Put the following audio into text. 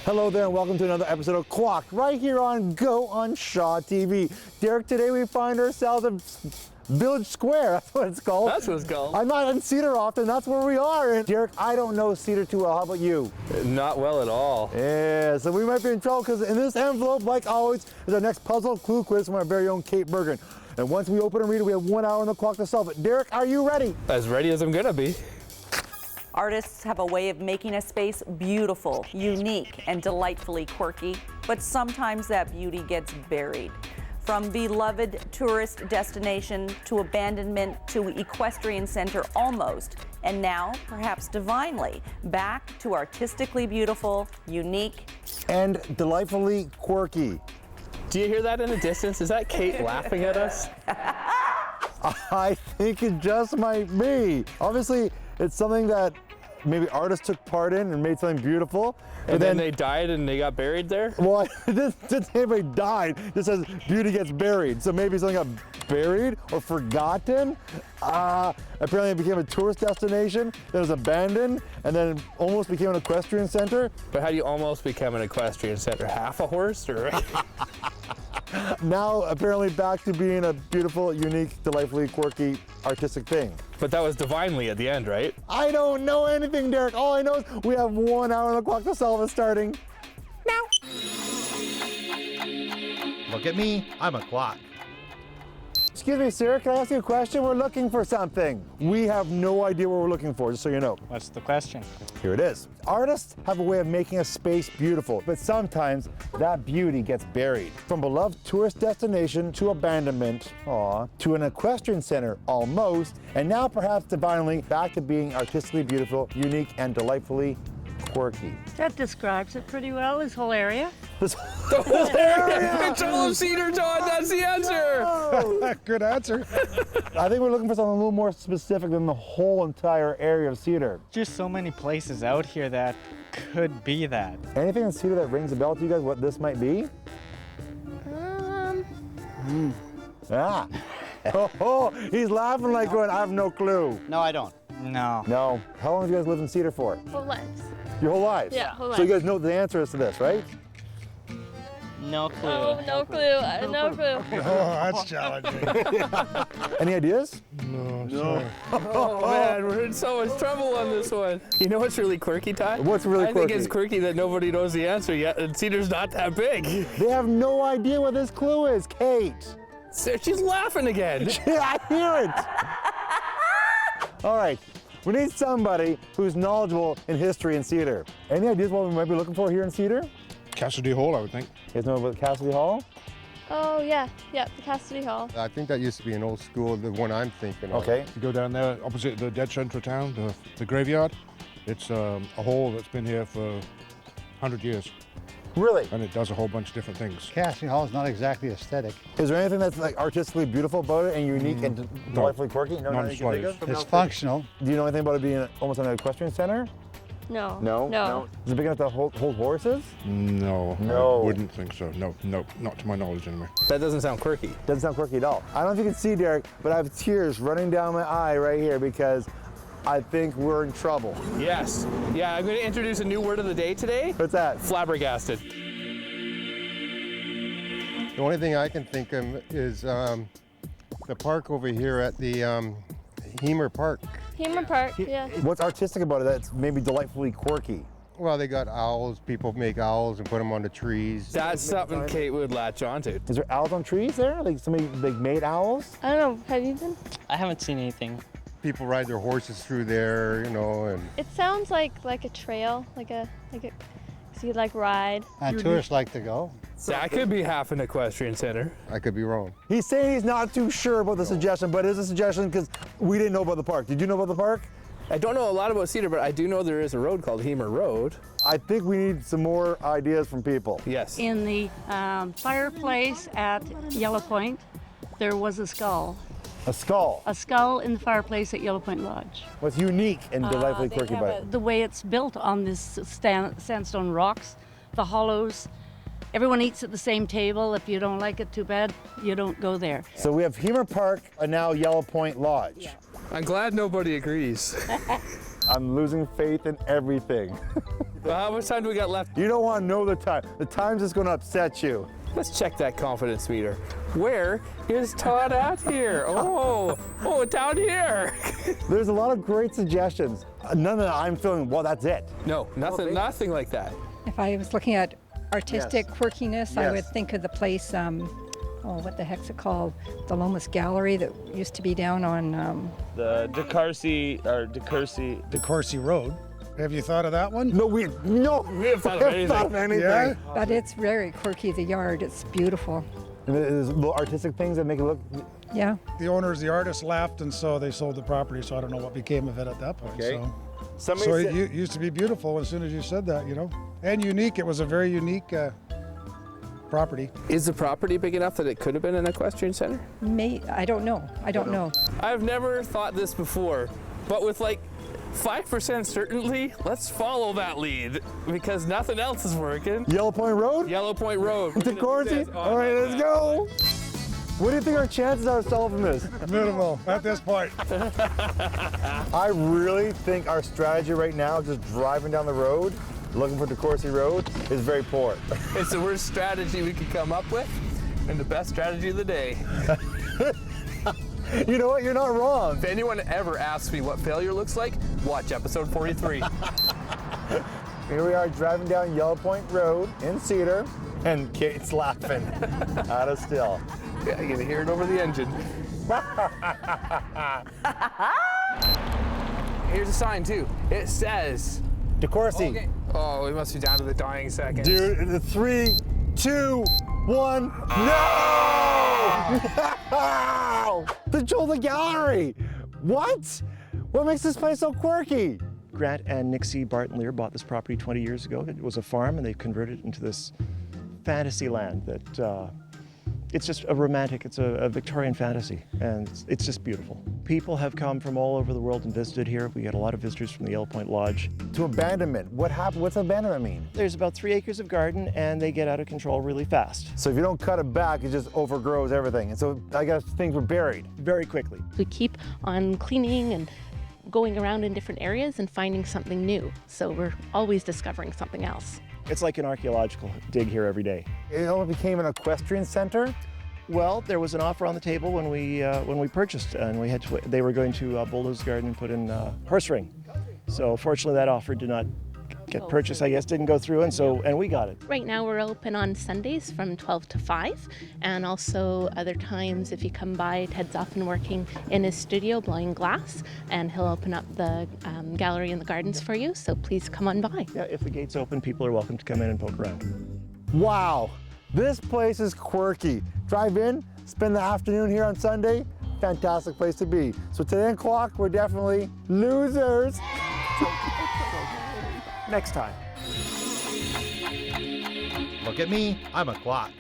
Hello there and welcome to another episode of Quack right here on Go on Shaw TV. Derek, today we find ourselves at Village Square, that's what it's called. That's what it's called. I'm not in Cedar often, that's where we are. And Derek, I don't know Cedar too well, how about you? Not well at all. Yeah, so we might be in trouble because in this envelope, like always, is our next puzzle clue quiz from our very own Kait Bergen. And once we open and read it, we have 1 hour on the clock to solve it. Derek, are you ready? As ready as I'm gonna be. Artists have a way of making a space beautiful, unique, and delightfully quirky, but sometimes that beauty gets buried. From beloved tourist destination to abandonment to equestrian center almost, and now perhaps divinely, back to artistically beautiful, unique, And delightfully quirky. Do you hear that in the distance? Is that Kait laughing at us? I think it just might be. Obviously, it's something that maybe artists took part in and made something beautiful. And then they died and they got buried there? Well, this didn't say anybody died. It says beauty gets buried. So maybe something got buried or forgotten. Apparently it became a tourist destination, then it was abandoned, and then almost became an equestrian center. But how do you almost become an equestrian center? Half a horse or? Now apparently back to being a beautiful, unique, delightfully quirky, artistic thing. But that was divinely at the end, right? I don't know anything, Derek. All I know is we have 1 hour on the clock to solve it starting now. Look at me, I'm a clock. Excuse me, sir, can I ask you a question? We're looking for something. We have no idea what we're looking for, just so you know. What's the question? Here it is. Artists have a way of making a space beautiful, but sometimes that beauty gets buried. From beloved tourist destination to abandonment, to an equestrian center, almost, and now perhaps divinely back to being artistically beautiful, unique, and delightfully quirky. That describes it pretty well, this whole area. This The whole area! It's all of Cedar, Todd, that's the answer! Good answer. I think we're looking for something a little more specific than the whole entire area of Cedar. Just so many places out here that could be that. Anything in Cedar that rings a bell to you guys what this might be? Ah. Oh, he's laughing like going, I have no clue. No, I don't. No. No. How long have you guys lived in Cedar for? Whole lives. Your whole lives? Yeah, whole So you lives. guys know the answer is to this, right? No clue. Oh, no clue. No clue. Oh, that's challenging. Any ideas? Oh man, we're in so much trouble on this one. You know what's really quirky, Todd? What's really I quirky? think it's quirky that nobody knows the answer yet, and Cedar's not that big. They have no idea what this clue is, Kait. She's laughing again. Yeah, I hear it. All right, we need somebody who's knowledgeable in history in Cedar. Any ideas what we might be looking for here in Cedar? Cassidy Hall, I would think. You guys know about Cassidy Hall? Oh, yeah. Yep, the Cassidy Hall. I think that used to be an old school, the one I'm thinking of. Okay. You go down there opposite the dead centre of town, the graveyard. It's a hall that's been here for 100 years, Really? and it does a whole bunch of different things. Casting Hall is not exactly aesthetic. Is there anything that's like artistically beautiful about it and unique and delightfully quirky? No, Not nothing you can think slightest. of? It's functional. Do you know anything about it being almost an equestrian center? No. No? No. Is it big enough to hold horses? No, No. I wouldn't think so. No, not to my knowledge anyway. That doesn't sound quirky. Doesn't sound quirky at all. I don't know if you can see, Derek, but I have tears running down my eye right here because I think we're in trouble. Yes. Yeah, I'm going to introduce a new word of the day today. What's that? Flabbergasted. The only thing I can think of is the park over here at the Hemer Park. Hemer Park, yeah. What's artistic about it that's maybe delightfully quirky? Well, they got owls. People make owls and put them on the trees. That's something Kait would latch onto. Is there owls on trees there? Like somebody made owls? I don't know. Have you been? I haven't seen anything. People ride their horses through there, you know, and It sounds like a trail, so you'd like ride. And tourists like to go. That could be half an equestrian center. I could be wrong. He's saying he's not too sure about the suggestion, but it is a suggestion because we didn't know about the park. Did you know about the park? I don't know a lot about Cedar, but I do know there is a road called Hemer Road. I think we need some more ideas from people. Yes. In the fireplace at Yellow Point, there was a skull. A skull. A skull in the fireplace at Yellow Point Lodge. What's unique and delightfully quirky about it? The way it's built on this sandstone rocks, the hollows. Everyone eats at the same table. If you don't like it, too bad, you don't go there. So we have Hemer Park and now Yellow Point Lodge. I'm glad nobody agrees. I'm losing faith in everything. Well, how much time do we got left? You don't want to know the time. The time's just going to upset you. Let's check that confidence meter. Where is Todd at here? Oh, down here. There's a lot of great suggestions. None of that I'm feeling, well, that's it. No, nothing like that. If I was looking at artistic quirkiness, I Yes. would think of the place, what the heck's it called? The Lomas Gallery that used to be down on... The DeCourcy Road. Have you thought of that one? No, we haven't thought of anything. Yeah? But it's very quirky, the yard. It's beautiful. And there's little artistic things that make it look. Yeah. The owners, the artists left, and so they sold the property, so I don't know what became of it at that point. Okay. So it used to be beautiful as soon as you said that, you know? And unique. It was a very unique property. Is the property big enough that it could have been an equestrian center? I don't know. I don't know. I've never thought this before, but with like 5% certainty, let's follow that lead because nothing else is working. Yellow Point Road? Yellow Point Road. DeCourcy? All right, let's go. What do you think our chances are of solving this? Minimal at this point. I really think our strategy right now, just driving down the road, looking for DeCourcy Road, is very poor. It's the worst strategy we could come up with and the best strategy of the day. You know what? You're not wrong. If anyone ever asks me what failure looks like, watch episode 43. Here we are driving down Yellow Point Road in Cedar, and Kate's laughing out of still. Yeah, you can hear it over the engine. Here's a sign too. It says DeCourcy. Okay. Oh, we must be down to the dying seconds. Dude, in 3, 2, 1. No! No! The Jolda Gallery. What? What makes this place so quirky? Grant and Nixie Barton Lear bought this property 20 years ago. It was a farm, and they've converted it into this fantasy land that it's just a romantic, it's a Victorian fantasy, and it's just beautiful. People have come from all over the world and visited here. We get a lot of visitors from the Yellow Point Lodge. To abandonment. What happened? What's abandonment mean? There's about 3 acres of garden, and they get out of control really fast. So if you don't cut it back, it just overgrows everything. And so I guess things were buried. Very quickly. We keep on cleaning and going around in different areas and finding something new. So we're always discovering something else. It's like an archaeological dig here every day. It all became an equestrian center? Well, there was an offer on the table when we purchased, and they were going to bulldoze the garden and put in horse ring. So fortunately, that offer did not get purchased. I guess didn't go through, and we got it. Right now we're open on Sundays from 12 to 5, and also other times if you come by, Ted's often working in his studio blowing glass, and he'll open up the gallery and the gardens for you. So please come on by. Yeah, if the gate's open, people are welcome to come in and poke around. Wow, this place is quirky. Drive in, spend the afternoon here on Sunday, fantastic place to be. So at 10 o'clock, we're definitely losers. Next time. Look at me, I'm a clock.